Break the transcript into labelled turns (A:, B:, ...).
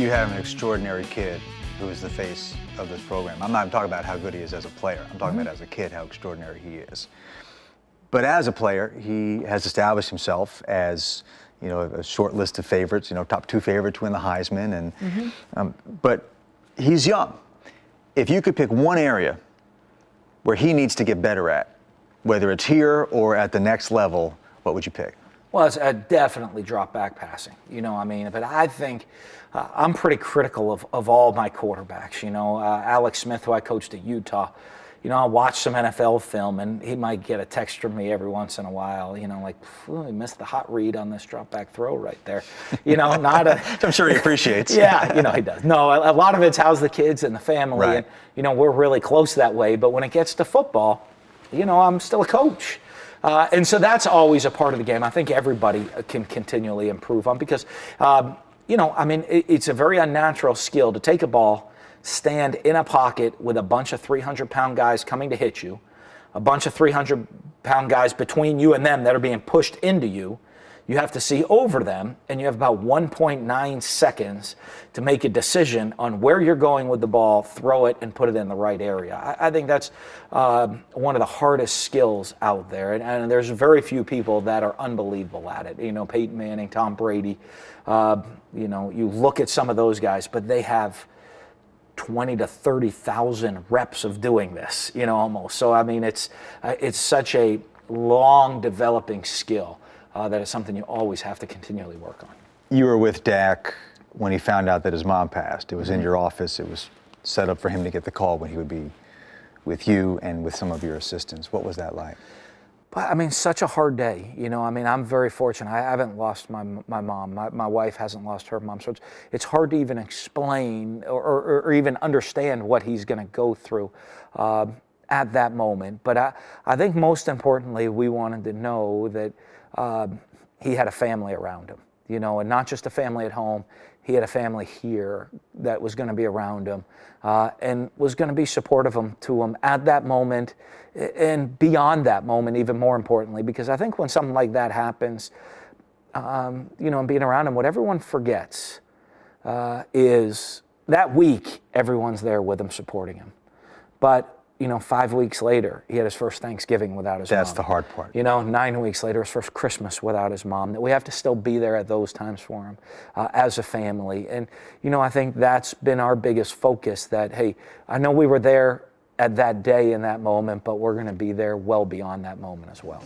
A: You have an extraordinary kid who is the face of this program. I'm not talking about how good he is as a player. I'm talking about as a kid how extraordinary he is. But as a player, he has established himself as, you know, a short list of favorites, you know, top 2 favorite to win the Heisman. And but he's young. If you could pick one area where he needs to get better at, whether it's here or at the next level, what would you pick?
B: Well, it's definitely drop back passing, you know, I mean, but I think I'm pretty critical of all my quarterbacks, you know. Alex Smith, who I coached at Utah, you know, I'll watch some NFL film and he might get a text from me every once in a while, you know, like, he missed the hot read on this drop back throw right there. You know, not a...
A: I'm sure he appreciates.
B: Yeah, you know, he does. No, a lot of it's how's the kids and the family.
A: Right.
B: And, you know, we're really close that way. But when it gets to football, you know, I'm still a coach. And so that's always a part of the game. I think everybody can continually improve on because, you know, I mean, it's a very unnatural skill to take a ball, stand in a pocket with a bunch of 300-pound guys coming to hit you, a bunch of 300-pound guys between you and them that are being pushed into you. You have to see over them, and you have about 1.9 seconds to make a decision on where you're going with the ball, throw it, and put it in the right area. I think that's one of the hardest skills out there, and there's very few people that are unbelievable at it. You know, Peyton Manning, Tom Brady, you know, you look at some of those guys, but they have 20 to 30,000 reps of doing this, you know, almost. So, I mean, it's such a long developing skill. That is something you always have to continually work on. You
A: were with Dak when he found out that his mom passed. It was in your office. It was set up for him to get the call when he would be with you and with some of your assistants. What was that like?
B: But, I mean, such a hard day. You know, I mean, I'm very fortunate. I haven't lost my mom. My wife hasn't lost her mom. So it's hard to even explain or even understand what he's going to go through at that moment. But I think most importantly, we wanted to know that he had a family around him, you know, and not just a family at home. He had a family here that was going to be around him and was going to be supportive to him at that moment and beyond that moment, even more importantly, because I think when something like that happens, you know, and being around him, what everyone forgets is that week, everyone's there with him, supporting him. But you know, 5 weeks later, he had his first Thanksgiving without his mom.
A: That's the hard part.
B: You know, 9 weeks later, his first Christmas without his mom. That we have to still be there at those times for him as a family. And, you know, I think that's been our biggest focus that, hey, I know we were there at that day in that moment, but we're going to be there well beyond that moment as well.